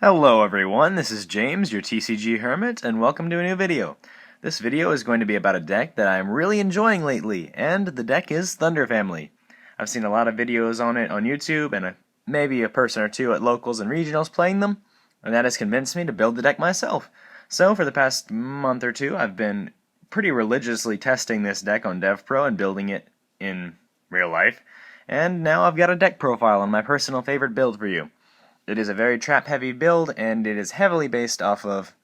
Hello everyone, this is James, your TCGHermit, and welcome to a new video. This video is going to be about a deck that I'm really enjoying lately, and the deck is Thunder Family. I've seen a lot of videos on it on YouTube, and maybe a person or two at locals and regionals playing them, and that has convinced me to build the deck myself. So for the past month or two, I've been pretty religiously testing this deck on DevPro and building it in real life, and now I've got a deck profile on my personal favorite build for you. It is a very trap-heavy build, and it is heavily based off of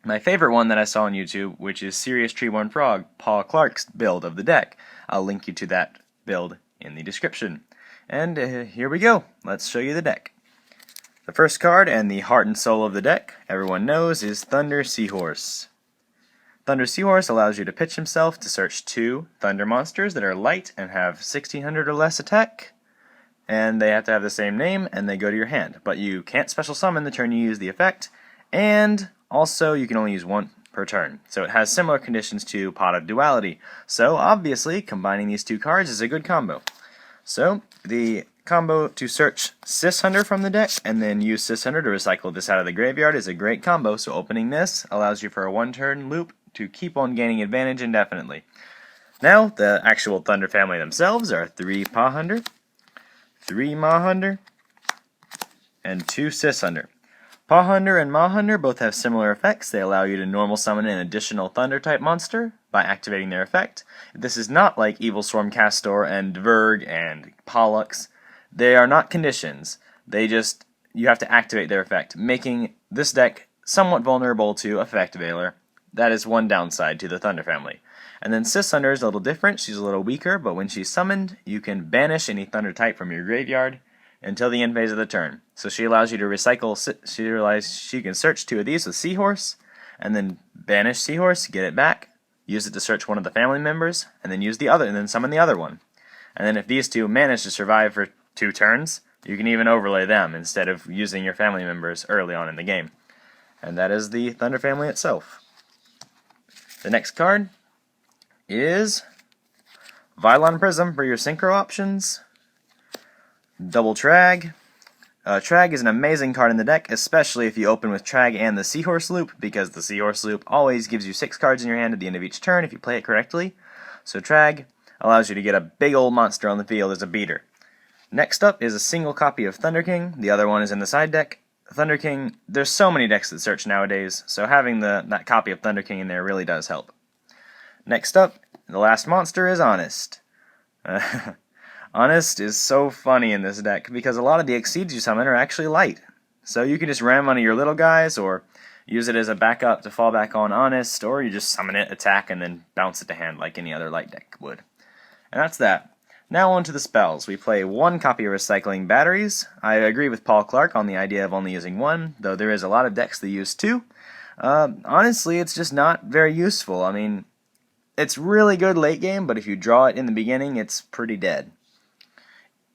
my favorite one that I saw on YouTube, which is Serious Treeborn Frog, Paul Clark's build of the deck. I'll link you to that build in the description. And here we go. Let's show you the deck. The first card, and the heart and soul of the deck, everyone knows, is Thunder Seahorse. Thunder Seahorse allows you to pitch himself to search 2 Thunder monsters that are light and have 1600 or less attack. And they have to have the same name, and they go to your hand. But you can't special summon the turn you use the effect, and also you can only use 1 per turn. So it has similar conditions to Pot of Duality. So obviously, combining these 2 cards is a good combo. So the combo to search Sis Hunter from the deck, and then use Sis Hunter to recycle this out of the graveyard is a great combo. So opening this allows you for a 1-turn loop to keep on gaining advantage indefinitely. Now, the actual Thunder Family themselves are 3 Paw Hunter, 3 Maw Hunter, and 2 Sis Hunter. Paw Hunter and Maw Hunter both have similar effects. They allow you to normal summon an additional Thunder-type monster by activating their effect. This is not like Evil Storm Castor and Dverg and Pollux. They are not conditions. You have to activate their effect, making this deck somewhat vulnerable to Effect Veiler. That is one downside to the Thunder Family. And then Sis Hunter is a little different. She's a little weaker, but when she's summoned, you can banish any Thunder type from your graveyard until the end phase of the turn. So she allows you to recycle. She can search 2 of these with Seahorse, and then banish Seahorse, get it back, use it to search one of the family members, and then summon the other one. And then if these 2 manage to survive for 2 turns, you can even overlay them instead of using your family members early on in the game. And that is the Thunder Family itself. The next card is Vylon Prism for your synchro options. Double Trag. Trag is an amazing card in the deck, especially if you open with Trag and the Seahorse Loop, because the Seahorse Loop always gives you 6 cards in your hand at the end of each turn if you play it correctly. So Trag allows you to get a big old monster on the field as a beater. Next up is a single copy of Thunder King. The other one is in the side deck. Thunder King, there's so many decks that search nowadays, so having that copy of Thunder King in there really does help. Next up, the last monster is Honest. Honest is so funny in this deck because a lot of the Exceeds you summon are actually light. So you can just ram one of your little guys, or use it as a backup to fall back on Honest, or you just summon it, attack, and then bounce it to hand like any other light deck would. And that's that. Now on to the spells. We play 1 copy of Recycling Batteries. I agree with Paul Clark on the idea of only using 1, though there is a lot of decks that use 2. Honestly, it's just not very useful. I mean, it's really good late game, but if you draw it in the beginning, it's pretty dead.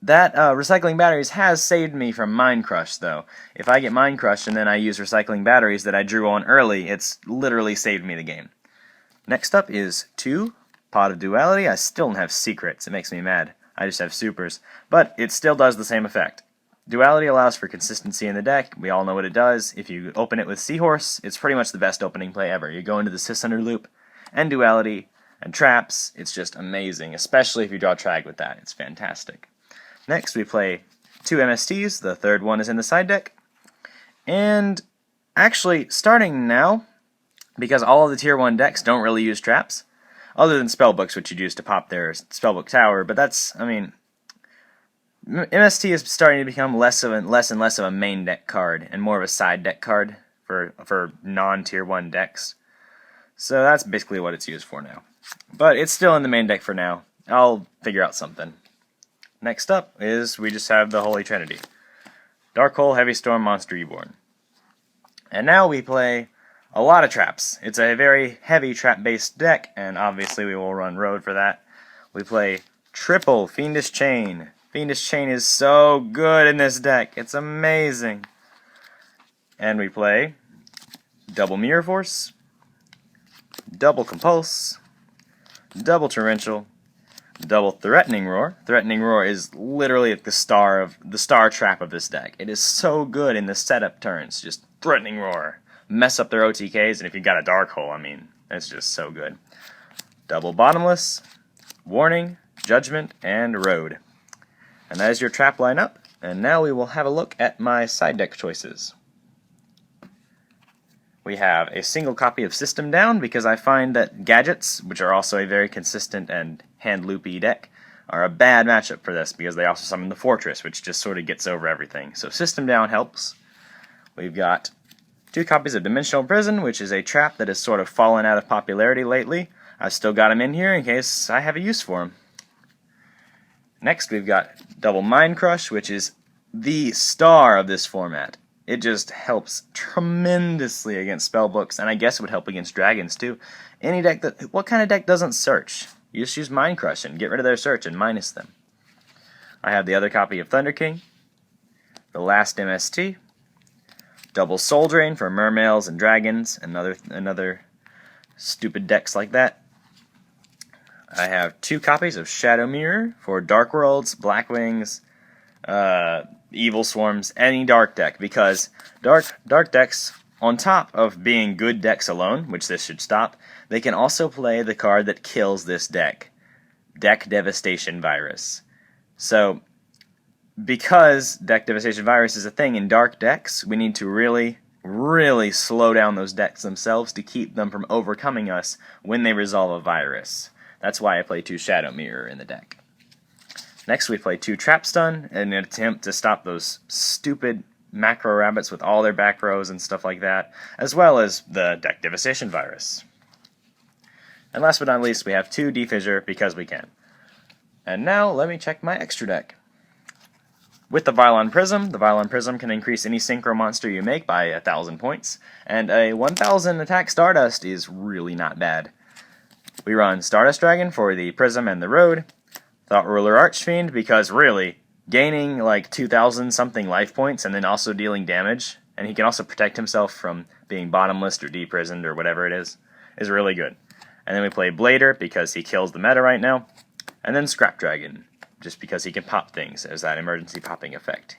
That Recycling Batteries has saved me from Mind Crush, though. If I get Mind Crushed and then I use Recycling Batteries that I drew on early, it's literally saved me the game. Next up is 2 Pot of Duality. I still don't have secrets. It makes me mad. I just have supers. But it still does the same effect. Duality allows for consistency in the deck. We all know what it does. If you open it with Seahorse, it's pretty much the best opening play ever. You go into the Sis Hunter loop and Duality and traps. It's just amazing, especially if you draw Trag with that. It's fantastic. Next, we play 2 MSTs. The third one is in the side deck. And actually, starting now, because all of the Tier 1 decks don't really use traps, other than Spellbooks, which you'd use to pop their Spellbook Tower, but that's, I mean, MST is starting to become less and less of a main deck card, and more of a side deck card for non-Tier 1 decks. So that's basically what it's used for now. But it's still in the main deck for now. I'll figure out something. Next up is we just have the Holy Trinity. Dark Hole, Heavy Storm, Monster Reborn. And now we play a lot of traps. It's a very heavy trap-based deck, and obviously we will run Road for that. We play triple Fiendish Chain. Fiendish Chain is so good in this deck. It's amazing. And we play double Mirror Force, double Compulse, double Torrential, Double Threatening Roar. Threatening Roar is literally the star trap of this deck. It is so good in the setup turns. Just Threatening Roar. Mess up their OTKs, and if you've got a Dark Hole, I mean, it's just so good. Double Bottomless, Warning, Judgment, and Road. And that is your trap lineup. And now we will have a look at my side deck choices. We have a single copy of System Down because I find that Gadgets, which are also a very consistent and hand-loopy deck, are a bad matchup for this because they also summon the Fortress, which just sort of gets over everything. So System Down helps. We've got 2 copies of Dimensional Prison, which is a trap that has sort of fallen out of popularity lately. I've still got him in here in case I have a use for him. Next, we've got Double Mind Crush, which is the star of this format. It just helps tremendously against spellbooks, and I guess it would help against dragons too. Any deck what kind of deck doesn't search? You just use Mind Crush and get rid of their search and minus them. I have the other copy of Thunder King, the last MST, Double Soul Drain for Mermails and Dragons, and another stupid decks like that. I have 2 copies of Shadow Mirror for Dark Worlds, Black Wings, Evil Swarms, any dark deck, because dark decks, on top of being good decks alone, which this should stop, they can also play the card that kills this deck, Deck Devastation Virus. So, because Deck Devastation Virus is a thing in dark decks, we need to really, really slow down those decks themselves to keep them from overcoming us when they resolve a virus. That's why I play 2 Shadow Mirror in the deck. Next, we play 2 Trap Stun in an attempt to stop those stupid macro rabbits with all their back rows and stuff like that, as well as the Deck Devastation Virus. And last but not least, we have 2 Defissure because we can. And now, let me check my extra deck. With the Vylon Prism can increase any synchro monster you make by 1,000 points, and a 1,000 attack Stardust is really not bad. We run Stardust Dragon for the Prism and the Road, Thought Ruler Archfiend because really, gaining like 2,000 something life points and then also dealing damage, and he can also protect himself from being bottomless or deprisoned or whatever it is really good. And then we play Blader because he kills the meta right now, and then Scrap Dragon, just because he can pop things as that emergency popping effect.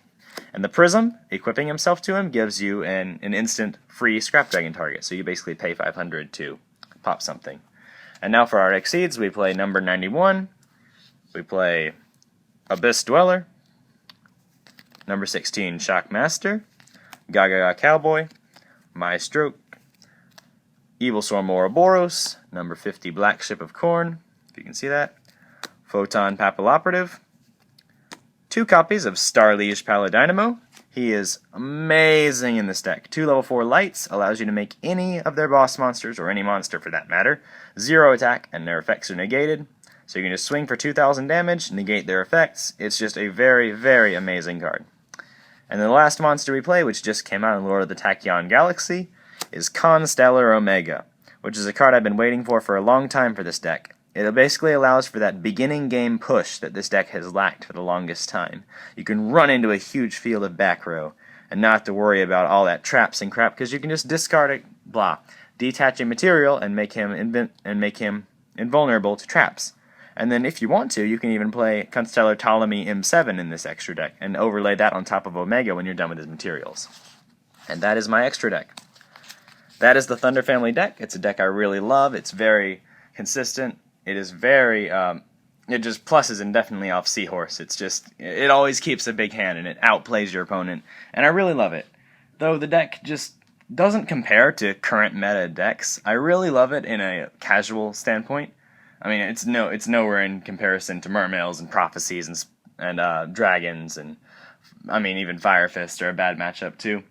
And the Prism, equipping himself to him, gives you an instant free Scrap Dragon target, so you basically pay 500 to pop something. And now for our Exceeds, we play number 91, we play Abyss Dweller, number 16 Shockmaster, Gaga Cowboy, My Stroke, Evil Swarm Ouroboros, number 50 Black Ship of Corn, if you can see that, Photon Papilloperative, 2 copies of Starliege Paladynamo. He is amazing in this deck. 2 level 4 lights allows you to make any of their boss monsters, or any monster for that matter, 0 attack and their effects are negated. So you can just swing for 2,000 damage, negate their effects. It's just a very, very amazing card. And the last monster we play, which just came out in Lord of the Tachyon Galaxy, is Constellar Omega, which is a card I've been waiting for a long time for this deck. It basically allows for that beginning game push that this deck has lacked for the longest time. You can run into a huge field of back row and not have to worry about all that traps and crap because you can just discard it, detach a material and make him invulnerable to traps. And then if you want to, you can even play Constellar Ptolemy M7 in this extra deck and overlay that on top of Omega when you're done with his materials. And that is my extra deck. That is the Thunder Family deck. It's a deck I really love. It's very consistent. It is very, it just pluses indefinitely off Seahorse. It always keeps a big hand and it outplays your opponent. And I really love it. Though the deck just doesn't compare to current meta decks, I really love it in a casual standpoint. I mean, it's nowhere in comparison to Mermails and Prophecies and Dragons, and I mean, even Fire Fists are a bad matchup too.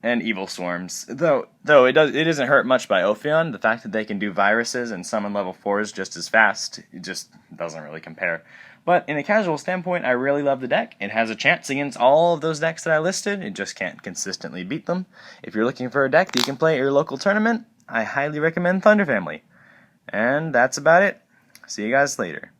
And Evil Swarms. Though it isn't hurt much by Ophion. The fact that they can do viruses and summon level 4s just as fast, it just doesn't really compare. But in a casual standpoint, I really love the deck. It has a chance against all of those decks that I listed. It just can't consistently beat them. If you're looking for a deck that you can play at your local tournament, I highly recommend Thunder Family. And that's about it. See you guys later.